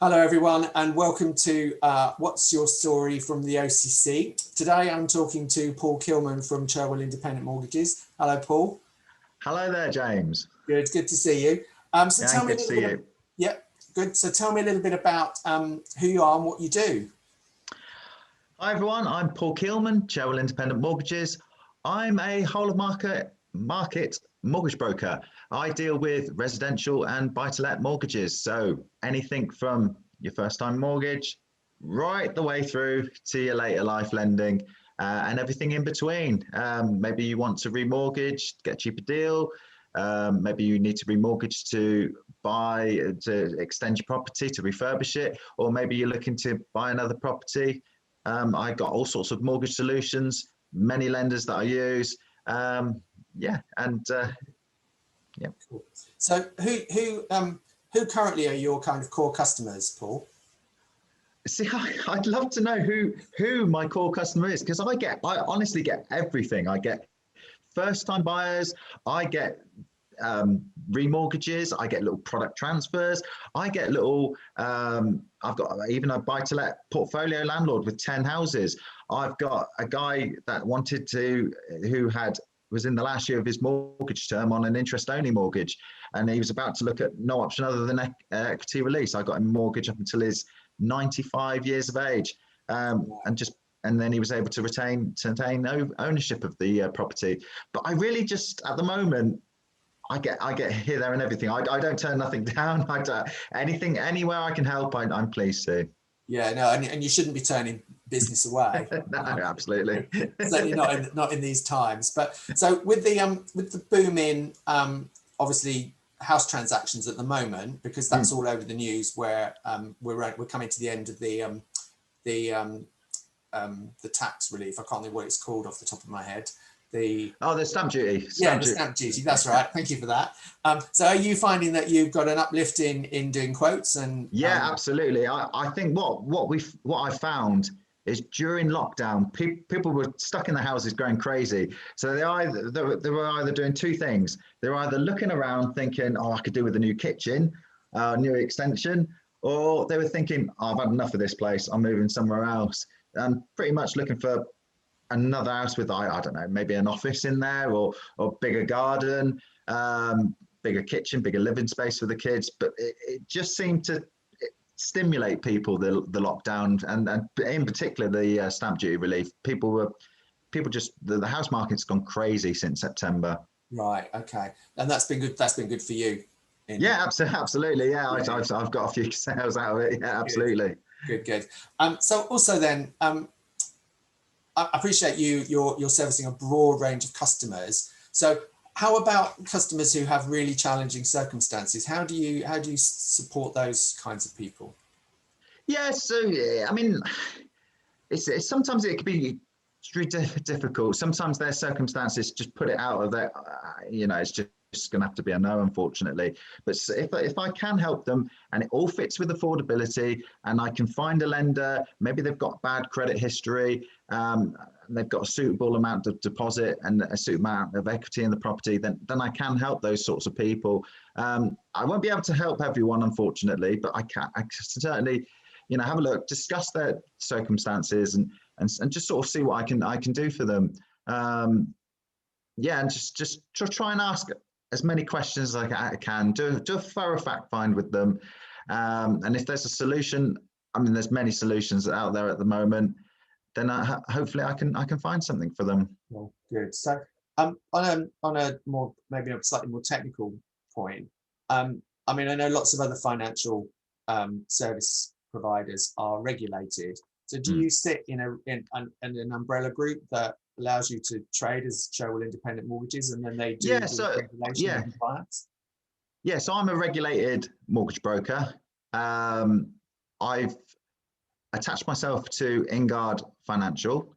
Hello everyone and welcome to What's Your Story from the OCC. Today I'm talking to Paul Kielman from Cherwell Independent Mortgages. Hello Paul. Hello there James. Good to see you. Tell me a little bit. Yeah, good. So tell me a little bit about who you are and what you do. Hi everyone, I'm Paul Kielman, Cherwell Independent Mortgages. I'm a whole of market mortgage broker. I deal with residential and buy-to-let mortgages. So anything from your first time mortgage right the way through to your later life lending and everything in between. Maybe you want to remortgage, get a cheaper deal. Maybe you need to remortgage to extend your property, to refurbish it, or maybe you're looking to buy another property. I've got all sorts of mortgage solutions, many lenders that I use. Yeah. Cool. So who currently are your kind of core customers, Paul? See, I'd love to know who my core customer is, because I honestly get everything. I get first-time buyers, I get remortgages, I get little product transfers, I get little, I've got even a buy-to-let portfolio landlord with 10 houses. I've got a guy that was in the last year of his mortgage term on an interest-only mortgage, and he was about to look at no option other than equity release. I got him a mortgage up until his 95 years of age, and then he was able to retain ownership of the property. But I really just, at the moment, I get here, there, and everything. I don't turn nothing down. Anything, anywhere I can help, I'm pleased to. Yeah, no, and you shouldn't be turning business away. No, absolutely. Certainly not in these times. But so with the boom in obviously house transactions at the moment, because that's all over the news, where we're coming to the end of the tax relief. I can't think what it's called off the top of my head. The stamp duty. The stamp duty. That's right. Thank you for that. So are you finding that you've got an uplift in doing quotes? And yeah, absolutely. I think what I found is during lockdown, people were stuck in the houses going crazy. So they were either doing two things. They were either looking around thinking, oh, I could do with a new kitchen, new extension, or they were thinking, oh, I've had enough of this place, I'm moving somewhere else. And pretty much looking for another house with, I don't know, maybe an office in there, or bigger garden, bigger kitchen, bigger living space for the kids. But it just seemed to stimulate people, the lockdown, and in particular the stamp duty relief. The house market's gone crazy since September. Right. Okay. And that's been good. That's been good for you. Yeah, absolutely. Yeah, I've got a few sales out of it. Yeah, absolutely. Good. So also then, I appreciate you're servicing a broad range of customers. So how about customers who have really challenging circumstances? How do you support those kinds of people? Yeah, so I mean, it's sometimes it can be difficult. Sometimes their circumstances just put it out of their, it's just going to have to be a no, unfortunately. But if I can help them and it all fits with affordability, and I can find a lender, maybe they've got bad credit history, they've got a suitable amount of deposit and a suitable amount of equity in the property, then I can help those sorts of people. I won't be able to help everyone, unfortunately, but I can certainly, have a look, discuss their circumstances, and just sort of see what I can do for them. And just try and ask as many questions as I can, do a thorough fact find with them. And if there's a solution, I mean, there's many solutions out there at the moment, then hopefully I can find something for them. Well, good. So on a more, maybe a slightly more technical point, I mean, I know lots of other financial service providers are regulated. So do you sit in an umbrella group that allows you to trade as Cherwell Independent Mortgages, and then they do regulation and compliance? Yeah, so I'm a regulated mortgage broker. I've attached myself to Inguard Financial.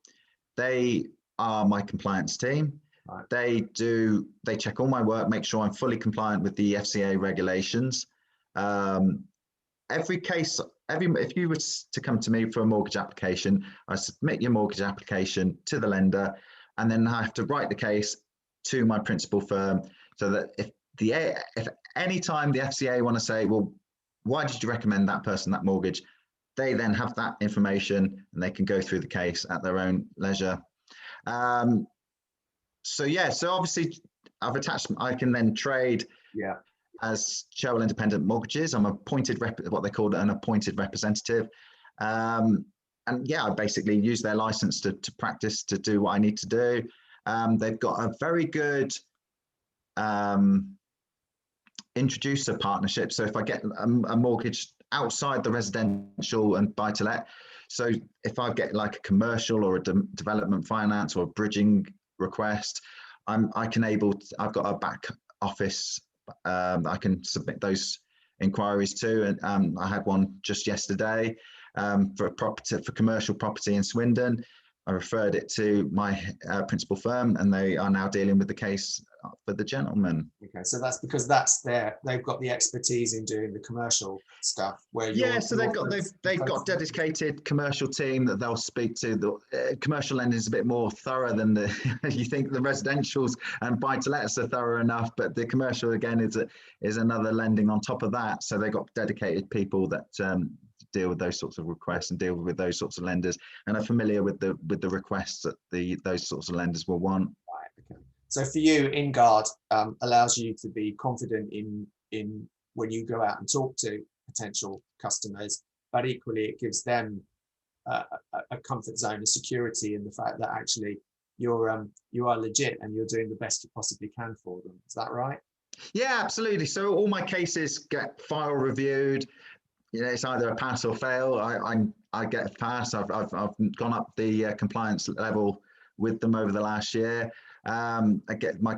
They are my compliance team. Right. They check all my work, make sure I'm fully compliant with the FCA regulations. If you were to come to me for a mortgage application, I submit your mortgage application to the lender, and then I have to write the case to my principal firm, so that if any time the FCA want to say, well, why did you recommend that person that mortgage? They then have that information and they can go through the case at their own leisure. So yeah, so obviously I've attached, I can then trade as Cherwell Independent Mortgages. I'm appointed, what they call an appointed representative. And yeah, I basically use their license to practice, to do what I need to do. They've got a very good introducer partnership. So if I get a mortgage outside the residential and buy-to-let, so if I get like a commercial or a development finance or a bridging request, I've got a back office I can submit those inquiries to, and I had one just yesterday for commercial property in Swindon. I referred it to my principal firm, and they are now dealing with the case for the gentleman. Okay, so that's because they've got the expertise in doing the commercial stuff. Where so they've got dedicated commercial team that they'll speak to. The commercial lending is a bit more thorough than the you think the residentials and buy-to-lets are thorough enough, but the commercial again is another lending on top of that. So they've got dedicated people that deal with those sorts of requests and deal with those sorts of lenders, and are familiar with the requests that those sorts of lenders will want. Right. Okay. So for you, Inguard allows you to be confident in when you go out and talk to potential customers, but equally it gives them a comfort zone, a security in the fact that actually you are legit and you're doing the best you possibly can for them. Is that right? Yeah, absolutely. So all my cases get file reviewed. You know, it's either a pass or fail. I get a pass. I've gone up the compliance level with them over the last year. I get my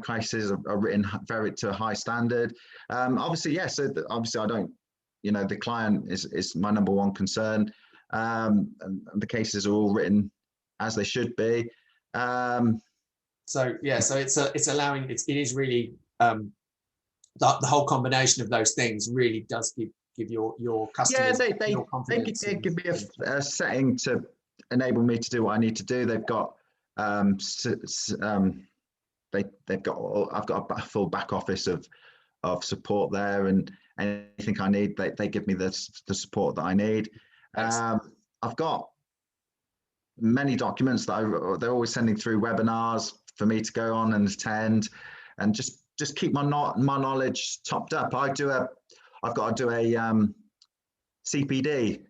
cases are written to a high standard. Obviously, yes. Yeah, so obviously, I don't. You know, the client is my number one concern, and the cases are all written as they should be. So yeah, so it's allowing. It is really the whole combination of those things really does give your customers more confidence. They give me a setting to enable me to do what I need to do. They've got I've got a full back office of support there, and anything I need, they give me the support that I need. I've got many documents that they're always sending through webinars for me to go on and attend, and just keep my knowledge topped up. I've got to do a CPD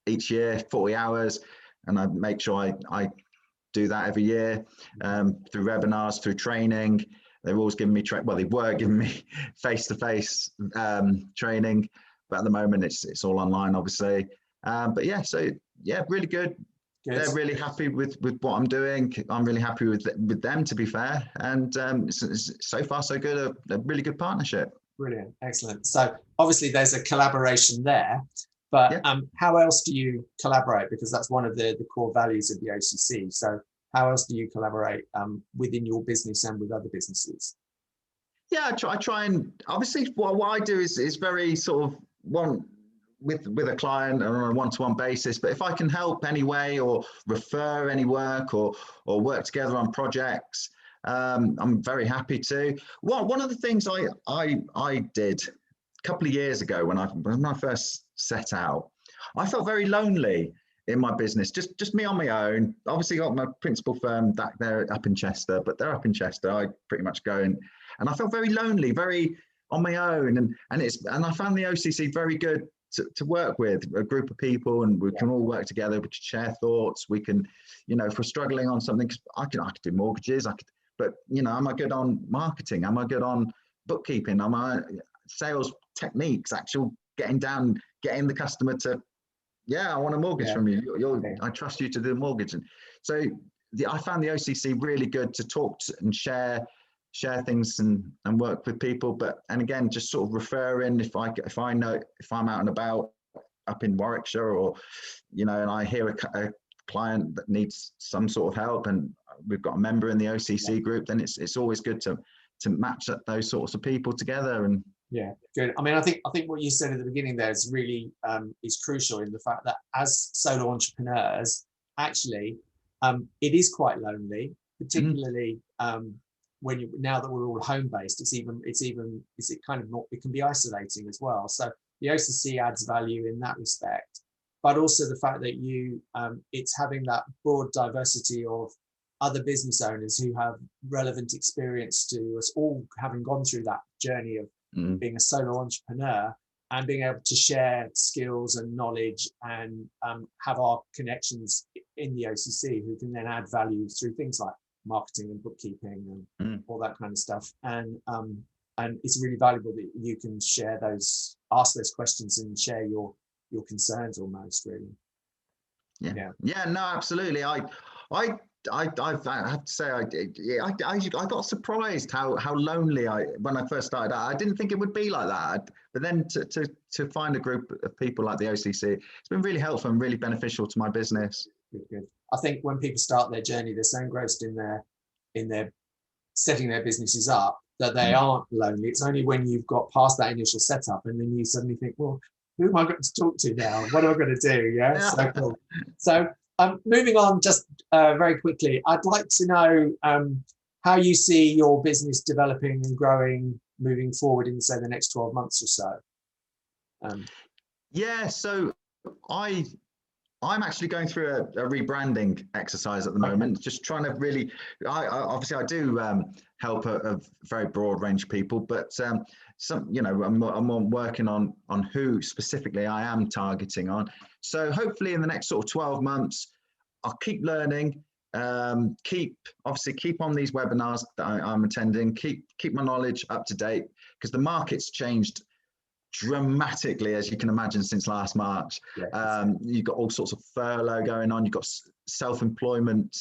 each year, 40 hours, and I make sure I do that every year through webinars, through training. They're always giving me they were giving me face-to-face training, but at the moment it's all online, obviously. But yeah, so yeah, really good. They're really happy with what I'm doing. I'm really happy with them, to be fair. And it's so far so good. A really good partnership. Brilliant, excellent. So obviously there's a collaboration there, but how else do you collaborate? Because that's one of the core values of the OCC. So how else do you collaborate within your business and with other businesses? Yeah, I try and obviously what I do is very sort of with a client on a one-to-one basis, but if I can help any way or refer any work or work together on projects, I'm very happy to. Well, one of the things I did a couple of years ago when I first set out, I felt very lonely in my business, just me on my own. Obviously got my principal firm back there up in Chester, but they're up in Chester. I pretty much go and I felt very lonely, very on my own, and I found the OCC very good to work with, a group of people, and we can all work together. We can share thoughts. We can, if we're struggling on something, I could do mortgages. But am I good on marketing? Am I good on bookkeeping? Am I sales techniques? Actual getting the customer to, I want a mortgage from you. I trust you to do the mortgage. And so I found the OCC really good to talk and share things and work with people. And again, just sort of referring if I know if I'm out and about up in Warwickshire or, and I hear a client that needs some sort of help and we've got a member in the OCC group, then it's always good to match up those sorts of people together. And good. I mean, I think what you said at the beginning there is really is crucial in the fact that as solo entrepreneurs, actually, it is quite lonely, particularly now that we're all home based, it kind of not, it can be isolating as well. So the OCC adds value in that respect, but also the fact that it's having that broad diversity of other business owners who have relevant experience to us all, having gone through that journey of being a solo entrepreneur, and being able to share skills and knowledge and have our connections in the OCC, who can then add value through things like marketing and bookkeeping and all that kind of stuff. And it's really valuable that you can ask those questions and share your concerns almost, really. Yeah, no, absolutely. I have to say, I got surprised how lonely when I first started out. I didn't think it would be like that, but then to find a group of people like the OCC, it's been really helpful and really beneficial to my business. Good. I think when people start their journey, they're so engrossed in their setting their businesses up that they aren't lonely. It's only when you've got past that initial setup and then you suddenly think, well, who am I going to talk to now? What am I going to do? Yeah, so cool. So moving on just very quickly, I'd like to know how you see your business developing and growing moving forward in, say, the next 12 months or so. So I'm actually going through a rebranding exercise at the moment, just trying to really, obviously I do help a very broad range of people, but I'm working on who specifically I am targeting on. So hopefully in the next sort of 12 months, I'll keep learning, keep on these webinars that I'm attending, keep my knowledge up to date, because the market's changed dramatically, as you can imagine, since last March. You've got all sorts of furlough going on. You've got self-employment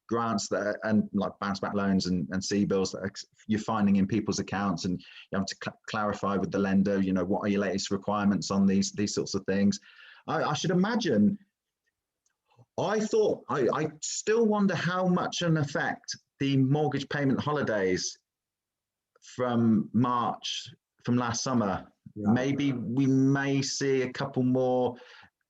grants and like bounce back loans and CBILS that you're finding in people's accounts, and you have to clarify with the lender, what are your latest requirements on these sorts of things. I should imagine. I still wonder how much an effect the mortgage payment holidays from last summer. Maybe we may see a couple more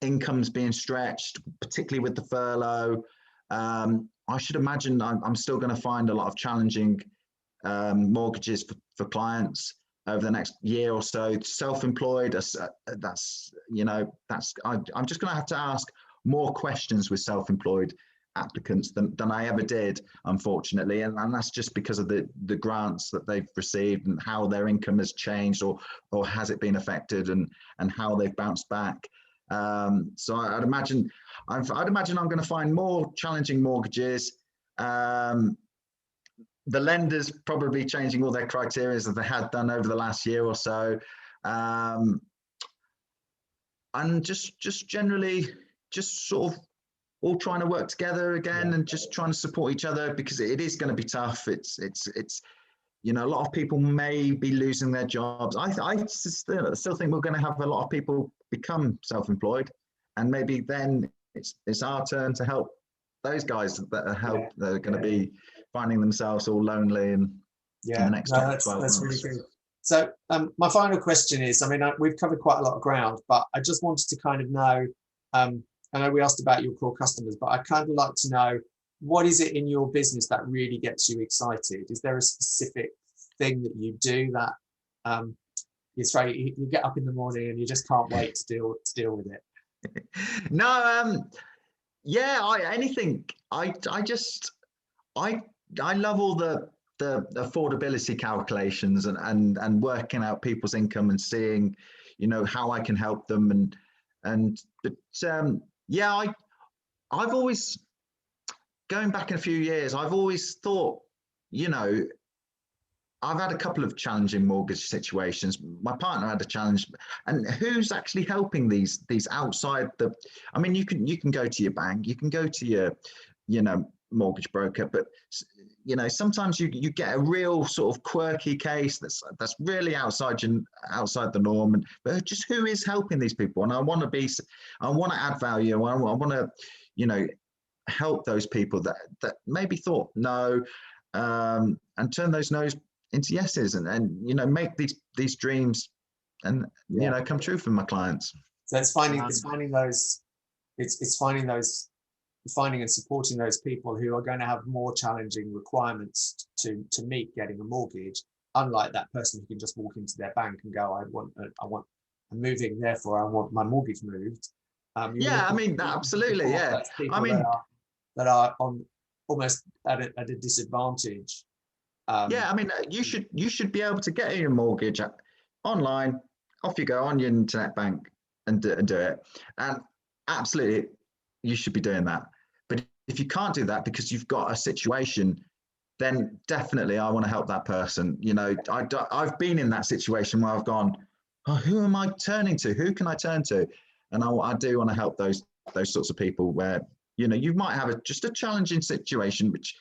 incomes being stretched, particularly with the furlough. I should imagine I'm still going to find a lot of challenging mortgages for clients over the next year or so. Self-employed, I'm just going to have to ask more questions with self-employed applicants than I ever did, unfortunately, and that's just because of the grants that they've received and how their income has changed or has it been affected, and how they've bounced back. So I'd imagine I'm going to find more challenging mortgages. The lenders probably changing all their criteria as they had done over the last year or so, and just generally just sort of all trying to work together again, and just trying to support each other, because it is going to be tough. It's a lot of people may be losing their jobs. I still think we're going to have a lot of people become self-employed, and maybe then it's our turn to help those guys that are going to be finding themselves all lonely in the next 12 months. Really good. So my final question is, we've covered quite a lot of ground, but I just wanted to kind of know, I know we asked about your core customers, but I'd kind of like to know, what is it in your business that really gets you excited? Is there a specific thing that you do that you get up in the morning and you just can't wait to deal with it? No, anything. I love all the affordability calculations and working out people's income and seeing, how I can help them I've always, going back in a few years, I've always thought, I've had a couple of challenging mortgage situations. My partner had a challenge, and who's actually helping these outside you can go to your bank, you can go to your, mortgage broker, but sometimes you get a real sort of quirky case that's really outside the norm, but just who is helping these people? And I want to add value. I want to help those people that maybe thought no, and turn those no's into yeses, and make these dreams and come true for my clients. So it's finding those finding and supporting those people who are going to have more challenging requirements to meet getting a mortgage, unlike that person who can just walk into their bank and go, I'm moving, therefore I want my mortgage moved. Yeah, I mean, absolutely, yeah. I mean, that are on almost at a disadvantage. Yeah, I mean, you should be able to get your mortgage online. Off you go on your internet bank and do it. And absolutely, you should be doing that. But if you can't do that because you've got a situation, then definitely I want to help that person. You know, I've been in that situation where I've gone, oh, who am I turning to? Who can I turn to? And I do want to help those sorts of people where, you know, you might have just a challenging situation, which,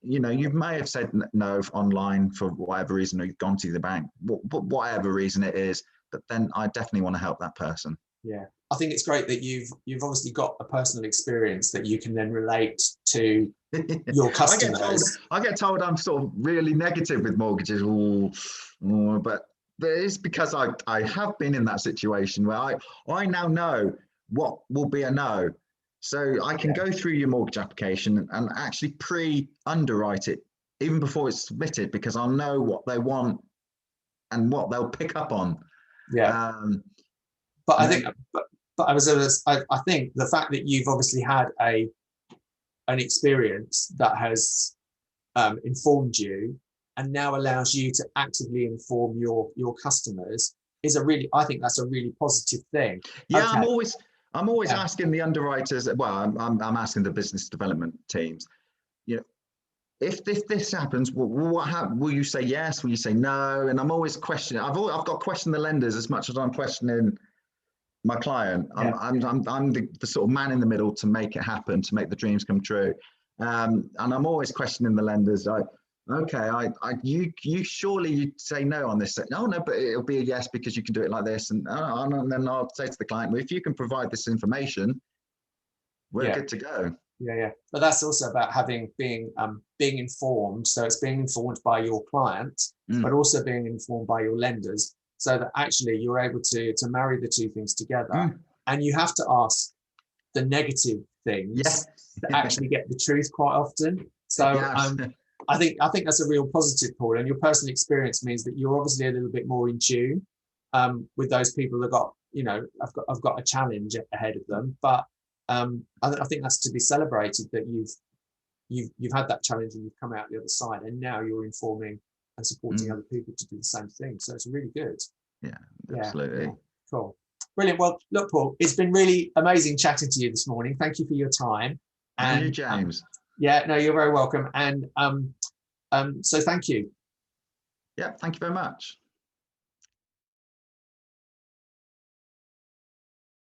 you know, you may have said no online for whatever reason, or you've gone to the bank, whatever reason it is, but then I definitely want to help that person. Yeah, I think it's great that you've obviously got a personal experience that you can then relate to your customers. I get told I'm sort of really negative with mortgages, but it's because I have been in that situation where I now know what will be a no. So I can go through your mortgage application and actually pre-underwrite it even before it's submitted, because I'll know what they want and what they'll pick up on. Yeah. But I think, I think the fact that you've obviously had an experience that has informed you and now allows you to actively inform your customers is I think that's a really positive thing. Yeah, okay. I'm always asking the underwriters. Well, I'm asking the business development teams. You know, if this happens, will you say yes? Will you say no? And I'm always questioning. I've got to question the lenders as much as I'm questioning my client. Yeah. I'm the sort of man in the middle to make it happen, to make the dreams come true. And I'm always questioning the lenders. You surely you'd say no on this. No, but it'll be a yes because you can do it like this. And then I'll say to the client, well, if you can provide this information, we're good to go. Yeah. But that's also about being informed. So it's being informed by your client, but also being informed by your lenders, so that actually you're able to marry the two things together. And you have to ask the negative things to actually get the truth quite often. So I think that's a real positive, Paul. And your personal experience means that you're obviously a little bit more in tune with those people that got, you know, I've got a challenge ahead of them. But I think that's to be celebrated, that you've had that challenge and you've come out the other side, and now you're informing and supporting other people to do the same thing. So it's really good. Yeah, absolutely. Yeah. Cool. Brilliant. Well, look, Paul, it's been really amazing chatting to you this morning. Thank you for your time. And you, James. No, you're very welcome. And so thank you. Yeah, thank you very much.